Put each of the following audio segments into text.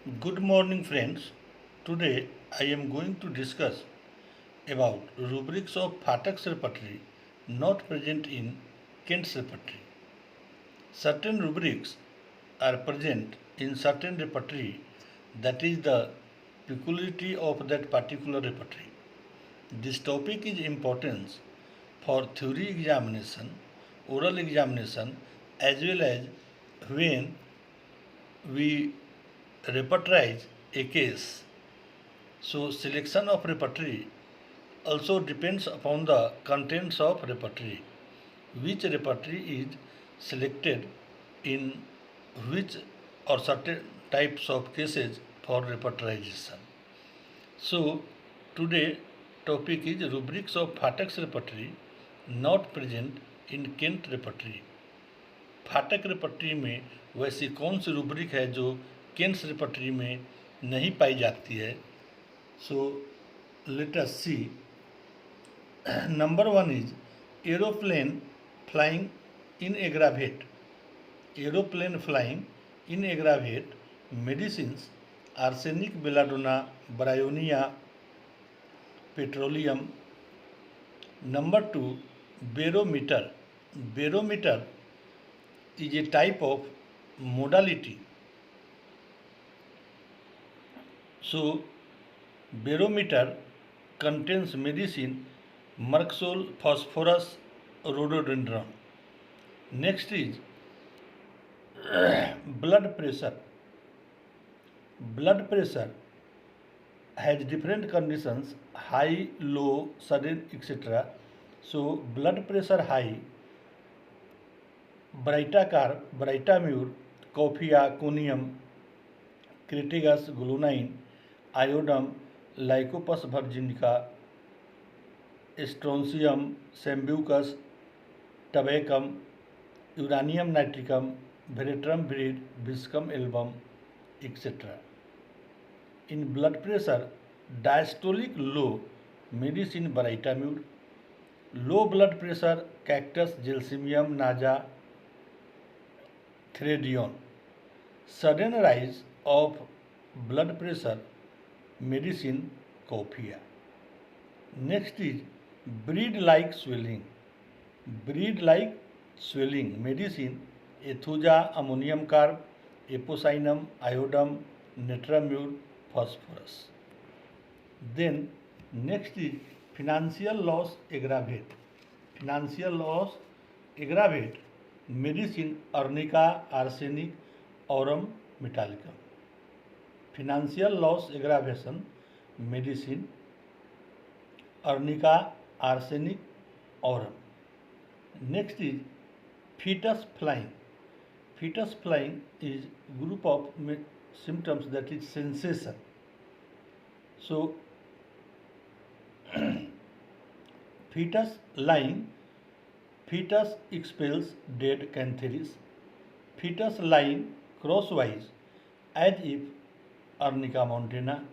Good morning, friends. Today I am going to discuss about rubrics of Phatak's repertory not present in Kent's repertory. Certain rubrics are present in certain repertory, that is the peculiarity of that particular repertory. This topic is important for theory examination, oral examination, as well as when we repertorize a case. So selection of repertory also depends upon the contents of repertory. Which repertory is selected in which or certain types of cases for repertorization. So today topic is rubrics of Phatak's repertory not present in Kent repertory. फाटक repertory में वैसी कौन सी rubric है जो केंस repertory में नहीं पाई जाती है. So let us see. Number one is aeroplane flying in aggravate. Aeroplane flying in aggravate medicines arsenic belladonna bryonia petroleum. Number two barometer. Barometer is a type of modality. So barometer contains medicine Merxol phosphorus rhododendron. Next is blood pressure. Blood pressure has different conditions: high, low, sudden, etc. So blood pressure high, baryta carb, baryta mur, coffea, conium, crataegus, glonoine, iodum, lycopus virginica, strontium, sambucus, tabacum, uranium nitricum, veratrum viride, viscum album, etc. In blood pressure, diastolic low, medicine baryta mur. Low blood pressure, cactus, gelsemium, naja, थ्रेडियन. Sudden rise of blood pressure, medicine coffea. Next is breed like swelling. Breed like swelling, medicine ethuja, ammonium carb, epocinum, iodum, netramur, phosphorus. Then next is financial loss aggravate. Financial loss aggravate medicine arnica, arsenic, aurum metallicum. Financial loss aggravation medicine arnica, arsenic, aurum. Next is fetus flying. Fetus flying is group of symptoms, that is sensation. So fetus lying, fetus expels dead cantheris. Fetus lying crosswise as if arnica montana.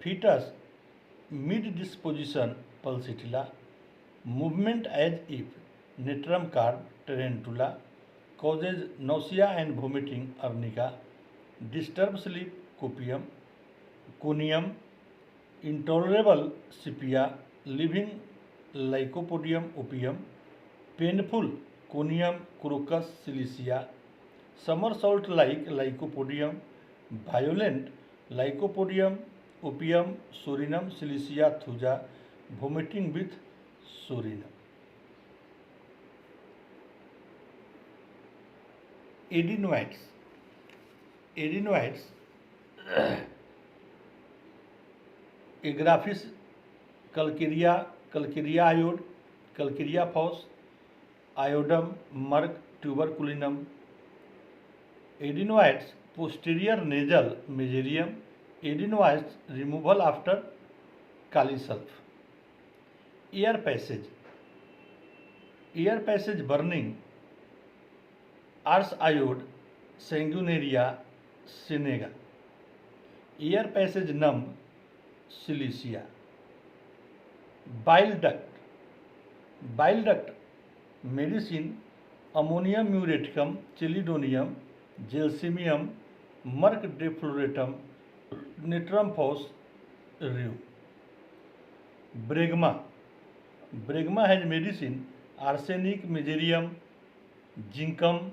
Fetus mid disposition pulsatilla. Movement as if natrum carb tarantula. Causes nausea and vomiting arnica. Disturbed sleep copium. Conium. Intolerable sepia. Living lycopodium opium. Painful conium crocus silicea. Somersault like lycopodium. Violent lycopodium opium sorinum silicea thuja. Vomiting with sorinum. Adenoids. Adenoids agraphis, calcarea, calcarea iod, calcarea phos, iodum, merc, tuberculinum. Adenoids posterior nasal mezereum. Adenoids removal after kali sulph. Air passage. Air passage burning ars iod sanguinaria senega. Air passage नम silicea. Bile duct. Bile duct medicine ammonium muriaticum, chelidonium, gelsemium, Merck defloratum, Nitram phos reu. Bregma. Bregma has medicine arsenic, mesothelium, zincum,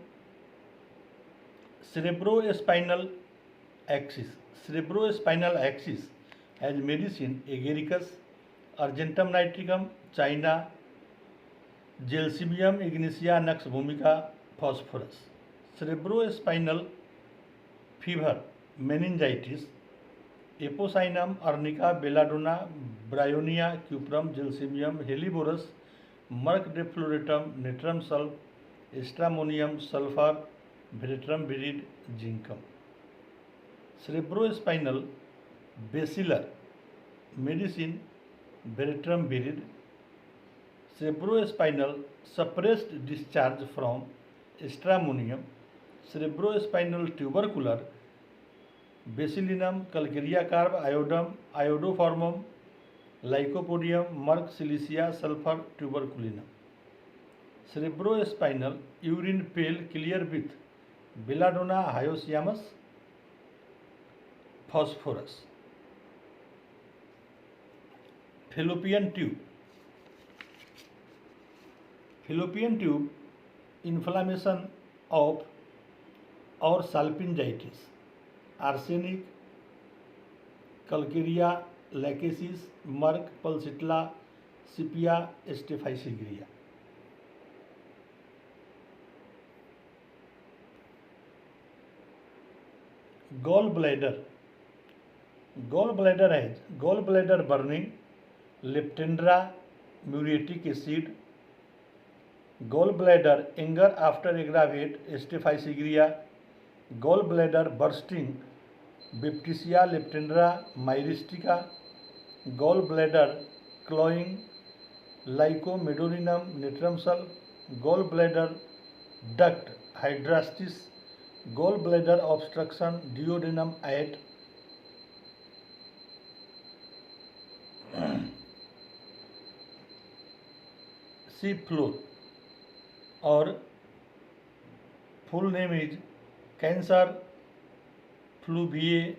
cerebrospinal axis. Cerebrospinal axis has medicine agaricus, argentum nitricum, China, Gelsemium ignitia nux vomica, phosphorus. Cerebrospinal fever, meningitis, Eposinum, arnica, belladonna, bryonia, cuprum, gelsemium, helleborus, Merck defloratum, natrum sulf, stramonium, sulfur, veratrum virid, zincum. Cerebrospinal bacillar medicine, veratrum virid. Cerebrospinal suppressed discharge from stramonium. Cerebrospinal tubercular Basilinum, Calcarea carb, iodum, iodoformum, Lycopodium, Merck silicia, sulfur, tuberculinum. Cerebrospinal urine pale clear with belladonna, hyoscyamus, phosphorus. Fallopian tube. Fallopian tube inflammation of or salpingitis. Arsenic, Calcarea, lachesis, Merck, pulsitilla, Scipia, staphylococcus. Gallbladder. Gallbladder has gallbladder burning, leptendra, muriatic acid, gallbladder anger after aggravate, staphylococcus, gallbladder bursting, Baptisia, leptendra, myristica, gallbladder cloying, Lycomedorinum, natrum sulf, gallbladder duct hydrastis, gallbladder obstruction, duodenum at sea floor, or full name is cancer fluviatilis.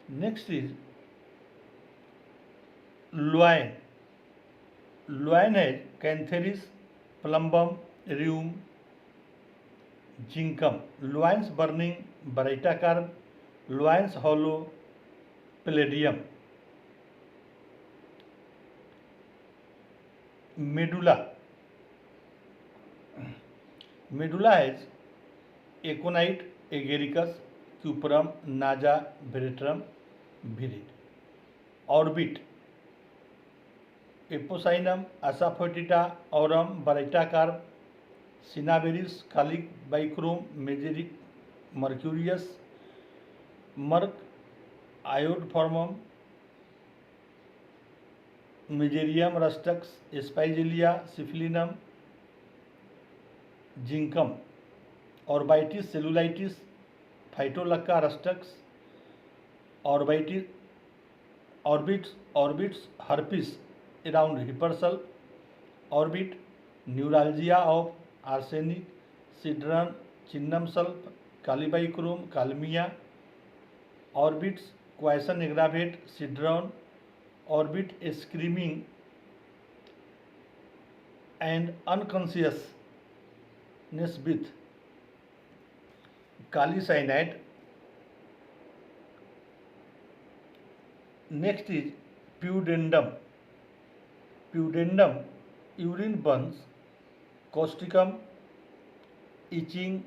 Next is loin. Loin has cantheris, plumbum, rheum, zincum. Loins burning, Baritacarb, loins hollow, palladium. Medulla. Medulla has aconite, agaricus, cuprum, naja, veratrum virid. Orbit. Eposinum, asafoetida, aurum, Baritacarb, Cinnaberis, Calic, bichrome, Mageric, mercurius, Merck, iodoformum, Mesothelium rustex, Spigelia, Syphilinum, zincum. Orbitis, cellulitis, Phytolacca rustex, orbits, herpes around hypersulf, orbit, neuralgia of arsenic, sidran, chinnum sulf, calibichrome, calmia, orbits, quiescent aggravate, sidron, orbit, screaming and unconsciousness with kali cyanide. Next is pudendum. Pudendum, urine burns, causticum, itching,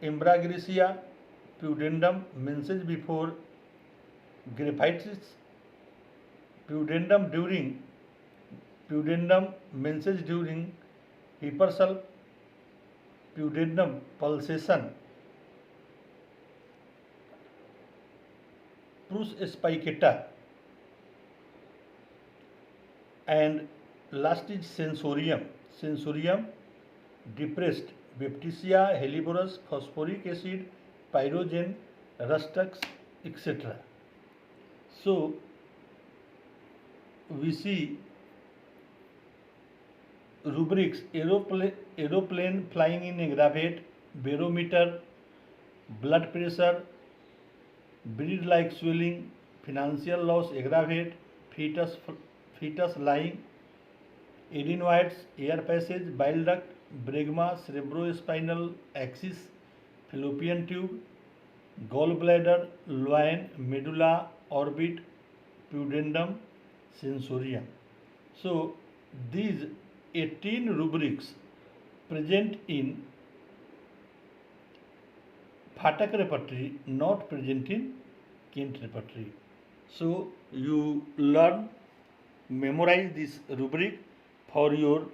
embragresia, pudendum, menses before graphitis, pudendum, menses during hypersulf, pudendum, pulsation, Prus spicata, and last is sensorium. Sensorium depressed, Baptisia, helleborus, phosphoric acid, pyrogen, rustex, etc. So we see rubrics: aeroplane flying in aggravate, barometer, blood pressure, breed like swelling, financial loss aggravate, fetus lying, adenoids, air passage, bile duct, bregma, cerebrospinal axis, fallopian tube, gallbladder, loin, medulla, orbit, pudendum, sensorium. So these 18 rubrics present in Phatak repertory, not present in Kent repertory. So you learn, memorize this rubric for your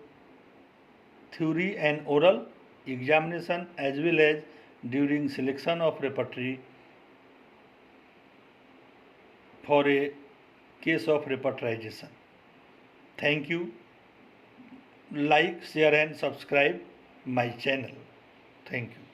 theory and oral examination as well as during selection of repertory for a case of repertorization. Thank you. Like, share and subscribe my channel. Thank you.